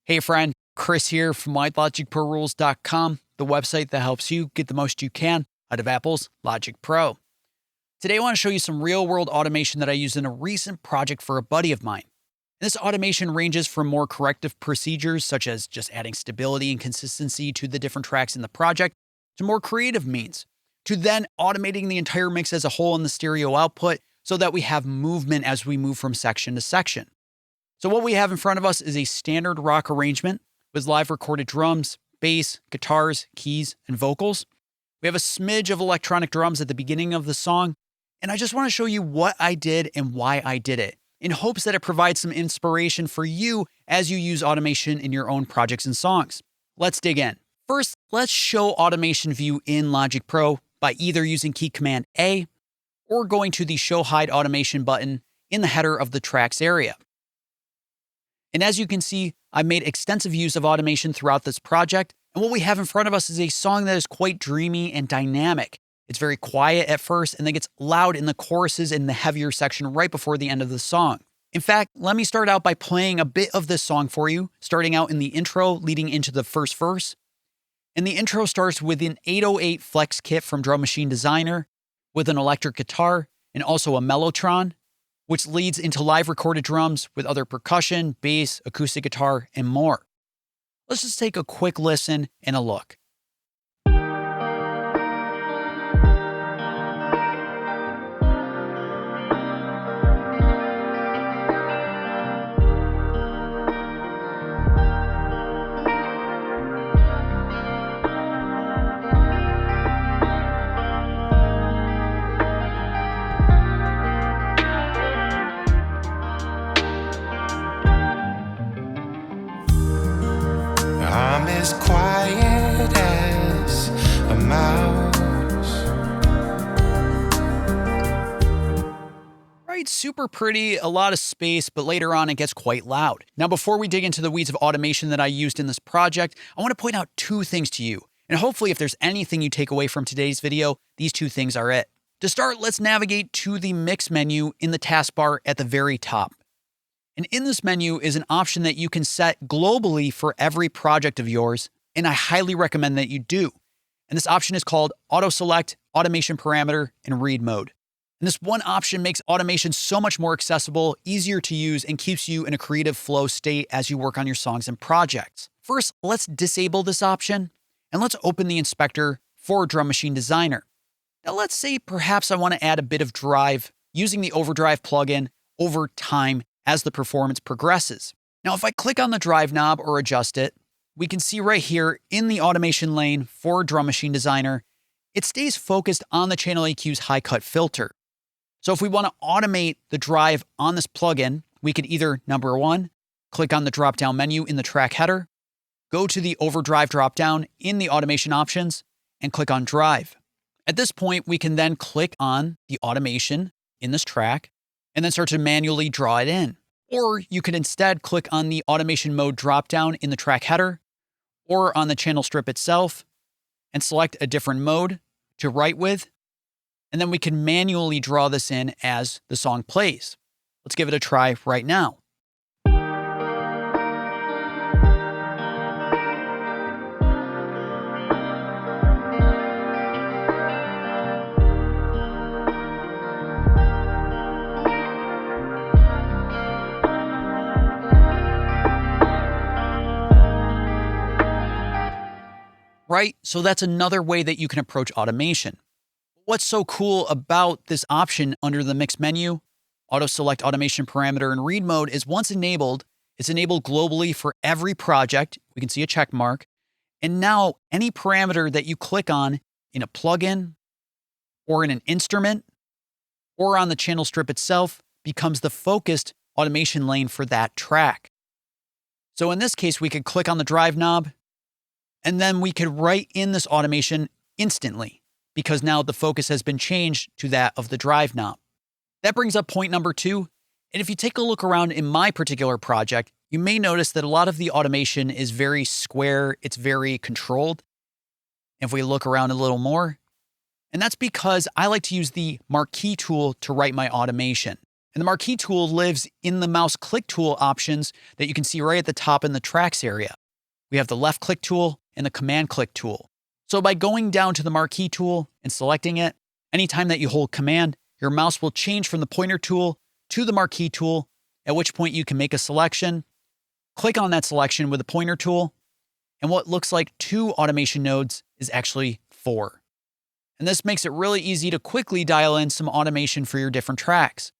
Hey friend, Chris here from WhyLogicProRules.com, the website that helps you get the most you can out of Apple's Logic Pro. Today I want to show you some real-world automation that I used in a recent project for a buddy of mine. This automation ranges from more corrective procedures, such as just adding stability and consistency to the different tracks in the project, to more creative means, to then automating the entire mix as a whole in the stereo output so that we have movement as we move from section to section. So what we have in front of us is a standard rock arrangement with live recorded drums, bass, guitars, keys, and vocals. We have a smidge of electronic drums at the beginning of the song, and I just want to show you what I did and why I did it, in hopes that it provides some inspiration for you as you use automation in your own projects and songs. Let's dig in. First, let's show automation view in Logic Pro by either using key command A or going to the Show Hide Automation button in the header of the tracks area. And as you can see, I've made extensive use of automation throughout this project, and what we have in front of us is a song that is quite dreamy and dynamic. It's very quiet at first and then gets loud in the choruses in the heavier section right before the end of the song. In fact, let me start out by playing a bit of this song for you, starting out in the intro leading into the first verse. And the intro starts with an 808 Flex kit from Drum Machine Designer with an electric guitar and also a Mellotron, which leads into live recorded drums with other percussion, bass, acoustic guitar, and more. Let's just take a quick listen and a look. I'm as quiet as a mouse. Right, super pretty, a lot of space, but later on it gets quite loud. Now, before we dig into the weeds of automation that I used in this project, I want to point out two things to you. And hopefully if there's anything you take away from today's video, these two things are it. To start, let's navigate to the Mix menu in the taskbar at the very top. And in this menu is an option that you can set globally for every project of yours, and I highly recommend that you do. And this option is called Auto Select, Automation Parameter, and Read Mode. And this one option makes automation so much more accessible, easier to use, and keeps you in a creative flow state as you work on your songs and projects. First, let's disable this option, and let's open the inspector for Drum Machine Designer. Now let's say perhaps I want to add a bit of drive using the Overdrive plugin over time as the performance progresses. Now, if I click on the drive knob or adjust it, we can see right here in the automation lane for Drum Machine Designer, it stays focused on the Channel EQ's high cut filter. So if we want to automate the drive on this plugin, we could either, number one, click on the drop-down menu in the track header, go to the Overdrive drop-down in the automation options, and click on drive. At this point, we can then click on the automation in this track and then start to manually draw it in. Or you could instead click on the automation mode dropdown in the track header or on the channel strip itself and select a different mode to write with. And then we can manually draw this in as the song plays. Let's give it a try right now. Right? So that's another way that you can approach automation. What's so cool about this option under the Mix menu, Auto Select Automation Parameter and Read Mode, is once enabled, it's enabled globally for every project. We can see a check mark. And now any parameter that you click on in a plugin or in an instrument or on the channel strip itself becomes the focused automation lane for that track. So in this case, we could click on the drive knob, and then we could write in this automation instantly because now the focus has been changed to that of the drive knob. That brings up point number two. And if you take a look around in my particular project, you may notice that a lot of the automation is very square. It's very controlled. If we look around a little more, and that's because I like to use the marquee tool to write my automation. And the marquee tool lives in the mouse click tool options that you can see right at the top in the tracks area. We have the left click tool and the command click tool. So by going down to the marquee tool and selecting it, anytime that you hold command, your mouse will change from the pointer tool to the marquee tool, at which point you can make a selection, click on that selection with the pointer tool, and what looks like 2 automation nodes is actually 4. And this makes it really easy to quickly dial in some automation for your different tracks.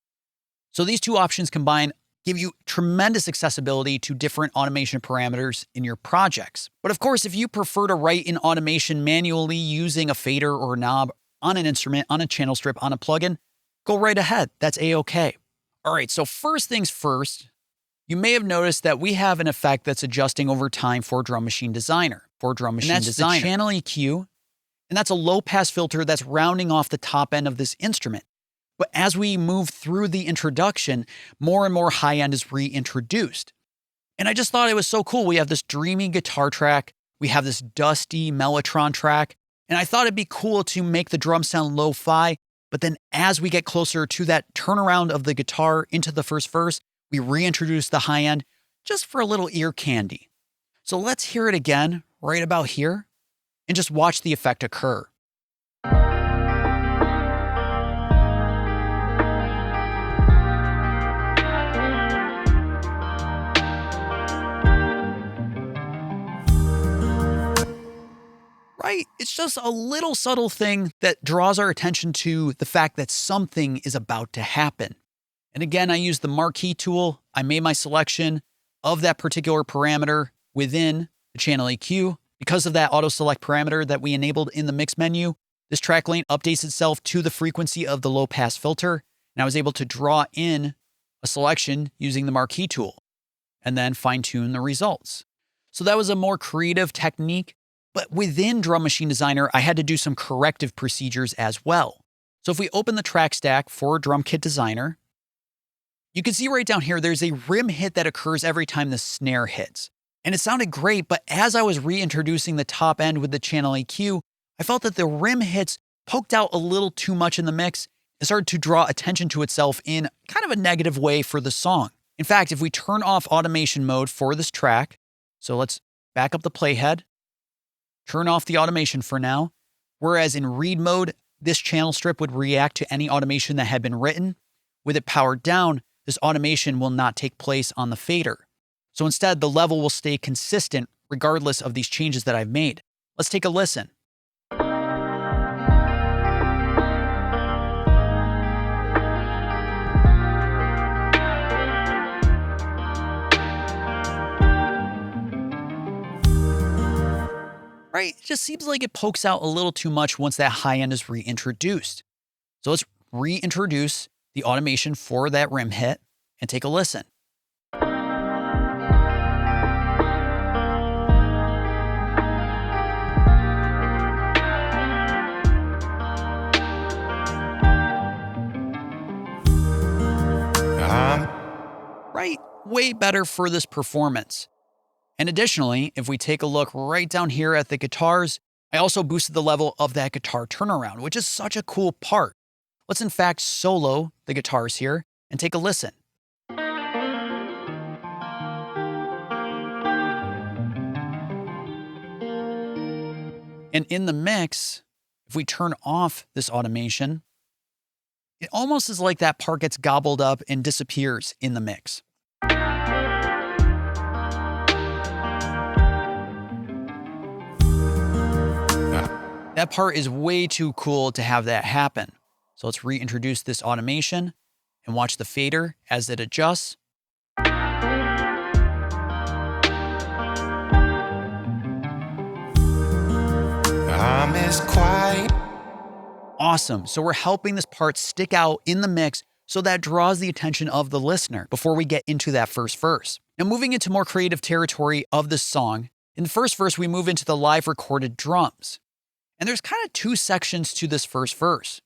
So these 2 options combined give you tremendous accessibility to different automation parameters in your projects. But of course, if you prefer to write in automation manually using a fader or a knob on an instrument, on a channel strip, on a plugin, go right ahead. That's A-okay. All right, so first things first, you may have noticed that we have an effect that's adjusting over time for Drum Machine Designer. And that's the channel EQ, and that's a low-pass filter that's rounding off the top end of this instrument. But as we move through the introduction, more and more high end is reintroduced. And I just thought it was so cool. We have this dreamy guitar track. We have this dusty mellotron track. And I thought it'd be cool to make the drum sound lo-fi. But then as we get closer to that turnaround of the guitar into the first verse, we reintroduce the high end just for a little ear candy. So let's hear it again right about here and just watch the effect occur. Right? It's just a little subtle thing that draws our attention to the fact that something is about to happen. And again, I used the marquee tool. I made my selection of that particular parameter within the channel EQ. Because of that auto select parameter that we enabled in the mix menu, this track lane updates itself to the frequency of the low pass filter. And I was able to draw in a selection using the marquee tool and then fine tune the results. So that was a more creative technique. But within Drum Machine Designer, I had to do some corrective procedures as well. So if we open the track stack for Drum Kit Designer, you can see right down here, there's a rim hit that occurs every time the snare hits. And it sounded great, but as I was reintroducing the top end with the channel EQ, I felt that the rim hits poked out a little too much in the mix. It started to draw attention to itself in kind of a negative way for the song. In fact, if we turn off automation mode for this track, so let's back up the playhead, turn off the automation for now. Whereas in read mode, this channel strip would react to any automation that had been written. With it powered down, this automation will not take place on the fader. So instead, the level will stay consistent regardless of these changes that I've made. Let's take a listen. Right? It just seems like it pokes out a little too much once that high end is reintroduced. So let's reintroduce the automation for that rim hit and take a listen. Right? Way better for this performance. And additionally, if we take a look right down here at the guitars, I also boosted the level of that guitar turnaround, which is such a cool part. Let's in fact solo the guitars here and take a listen. And in the mix, if we turn off this automation, it almost is like that part gets gobbled up and disappears in the mix. That part is way too cool to have that happen. So let's reintroduce this automation and watch the fader as it adjusts. I'm as quiet. Awesome. So we're helping this part stick out in the mix so that draws the attention of the listener before we get into that first verse. Now moving into more creative territory of this song, in the first verse we move into the live recorded drums. And there's kind of 2 sections to this first verse.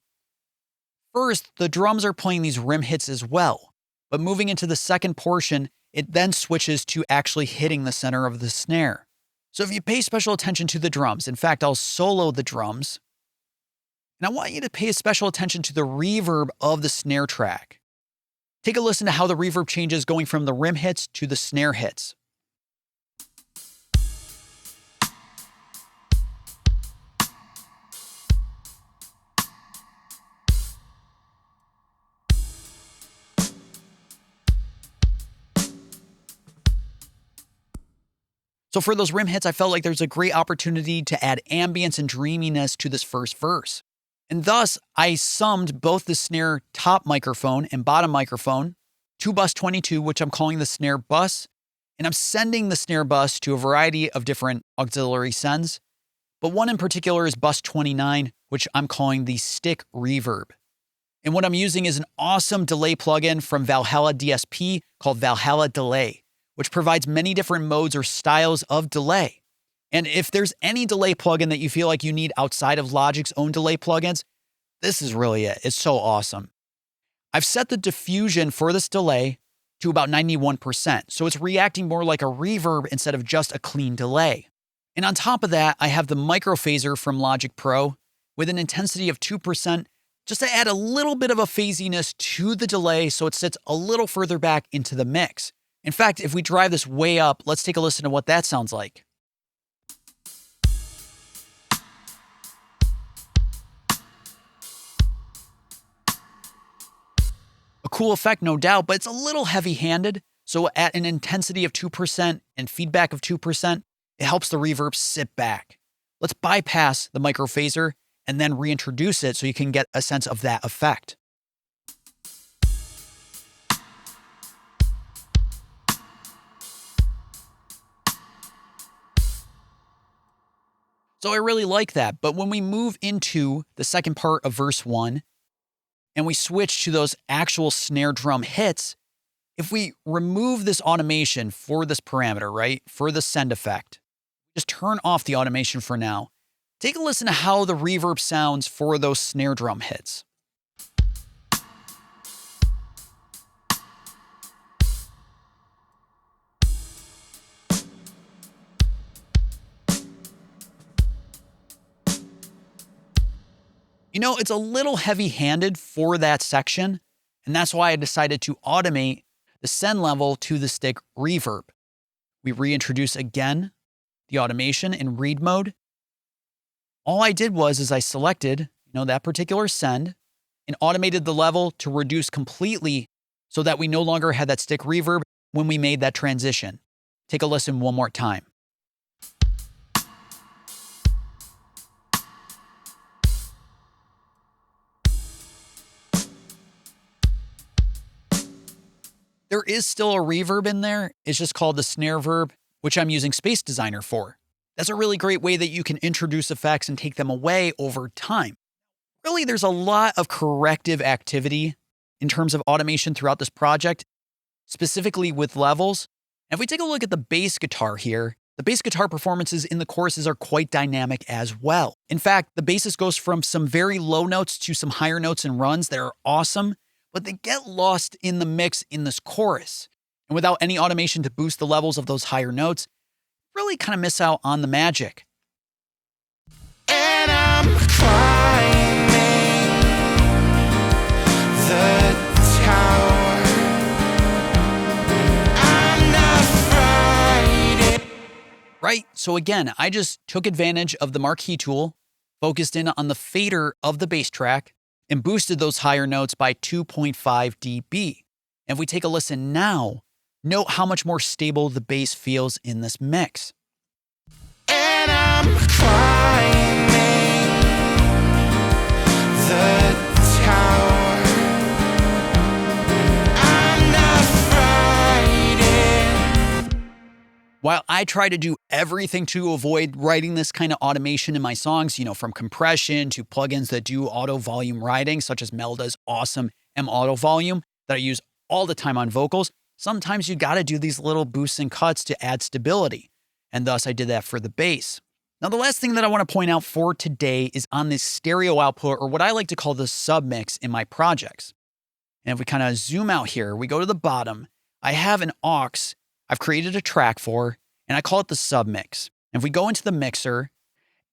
First, the drums are playing these rim hits as well, but moving into the second portion, it then switches to actually hitting the center of the snare. So if you pay special attention to the drums, in fact, I'll solo the drums, and I want you to pay special attention to the reverb of the snare track. Take a listen to how the reverb changes going from the rim hits to the snare hits. So for those rim hits, I felt like there's a great opportunity to add ambience and dreaminess to this first verse. And thus, I summed both the snare top microphone and bottom microphone to bus 22, which I'm calling the snare bus. And I'm sending the snare bus to a variety of different auxiliary sends. But one in particular is bus 29, which I'm calling the stick reverb. And what I'm using is an awesome delay plugin from Valhalla DSP called Valhalla Delay, which provides many different modes or styles of delay. And if there's any delay plugin that you feel like you need outside of Logic's own delay plugins, this is really it. It's so awesome. I've set the diffusion for this delay to about 91%, so it's reacting more like a reverb instead of just a clean delay. And on top of that, I have the microphaser from Logic Pro with an intensity of 2%, just to add a little bit of a phasiness to the delay so it sits a little further back into the mix. In fact, if we drive this way up, let's take a listen to what that sounds like. A cool effect, no doubt, but it's a little heavy-handed. So at an intensity of 2% and feedback of 2%, it helps the reverb sit back. Let's bypass the microphaser and then reintroduce it so you can get a sense of that effect. So I really like that. But when we move into the second part of verse 1 and we switch to those actual snare drum hits, if we remove this automation for this parameter, right, for the send effect, just turn off the automation for now. Take a listen to how the reverb sounds for those snare drum hits. You know, it's a little heavy-handed for that section, and that's why I decided to automate the send level to the stick reverb. We reintroduce again the automation in read mode. All I did was I selected, that particular send and automated the level to reduce completely so that we no longer had that stick reverb when we made that transition. Take a listen one more time. There is still a reverb in there. It's just called the snare verb, which I'm using Space Designer for. That's a really great way that you can introduce effects and take them away over time. Really, there's a lot of corrective activity in terms of automation throughout this project, specifically with levels. And if we take a look at the bass guitar here, the bass guitar performances in the choruses are quite dynamic as well. In fact, the bassist goes from some very low notes to some higher notes and runs that are awesome, but they get lost in the mix in this chorus. And without any automation to boost the levels of those higher notes, really kind of miss out on the magic. And I'm climbing the tower. I'm not frightened. Right? So again, I just took advantage of the marquee tool, focused in on the fader of the bass track, and boosted those higher notes by 2.5 dB. And if we take a listen now, note how much more stable the bass feels in this mix. And I'm climbing the tower. I'm not frightened. While I try to do everything to avoid writing this kind of automation in my songs, from compression to plugins that do auto volume writing, such as Melda's awesome M Auto Volume that I use all the time on vocals, sometimes you got to do these little boosts and cuts to add stability. And thus I did that for the bass. Now, the last thing that I want to point out for today is on this stereo output, or what I like to call the submix in my projects. And if we kind of zoom out here, we go to the bottom, I have an aux I've created a track for, and I call it the submix. And if we go into the mixer,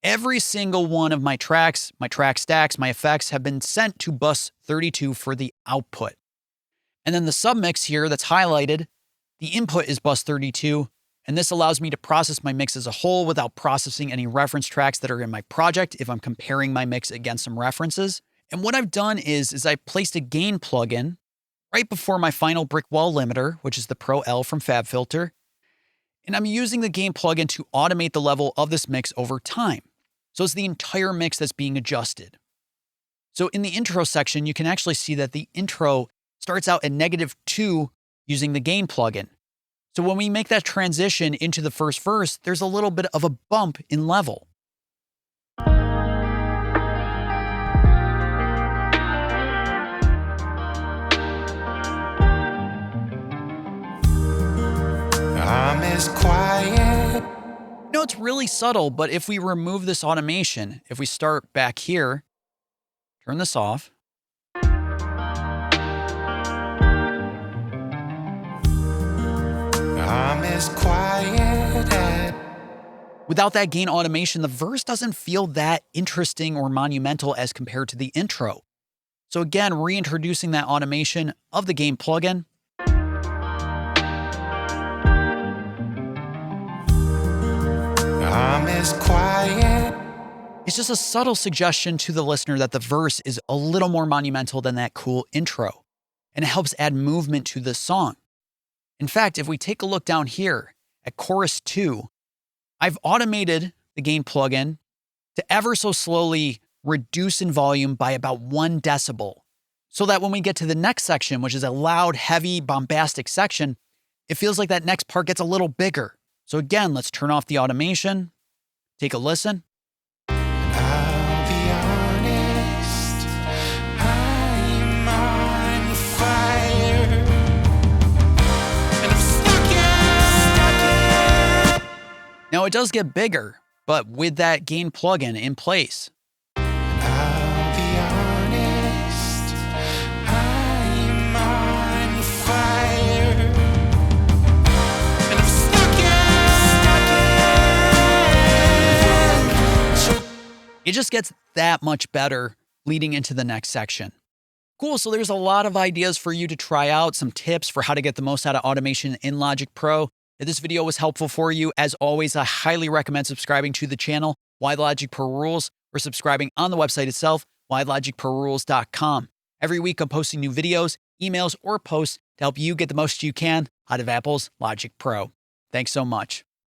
every single one of my tracks, my track stacks, my effects have been sent to bus 32 for the output. And then the submix here that's highlighted, the input is bus 32, and this allows me to process my mix as a whole without processing any reference tracks that are in my project if I'm comparing my mix against some references. And what I've done is I placed a gain plugin right before my final brick wall limiter, which is the Pro L from FabFilter. And I'm using the gain plugin to automate the level of this mix over time. So it's the entire mix that's being adjusted. So in the intro section, you can actually see that the intro starts out at -2 using the gain plugin. So when we make that transition into the first verse, there's a little bit of a bump in level. I'm as quiet. You know, it's really subtle, but if we remove this automation, if we start back here, turn this off. I'm as quiet. Without that gain automation, the verse doesn't feel that interesting or monumental as compared to the intro. So again, reintroducing that automation of the gain plugin. I'm as quiet. It's just a subtle suggestion to the listener that the verse is a little more monumental than that cool intro. And it helps add movement to the song. In fact, if we take a look down here at chorus 2, I've automated the gain plugin to ever so slowly reduce in volume by about 1 decibel. So that when we get to the next section, which is a loud, heavy, bombastic section, it feels like that next part gets a little bigger. So again, let's turn off the automation, take a listen. I'll be honest, I'm on fire. And I'm stuck in. Now it does get bigger, but with that gain plugin in place. I'll be honest, I'm on fire. And I'm stuck in. It just gets that much better leading into the next section. Cool, so there's a lot of ideas for you to try out, some tips for how to get the most out of automation in Logic Pro. If this video was helpful for you, as always, I highly recommend subscribing to the channel, Why Logic Pro Rules, or subscribing on the website itself, whylogicprorules.com. Every week I'm posting new videos, emails, or posts to help you get the most you can out of Apple's Logic Pro. Thanks so much.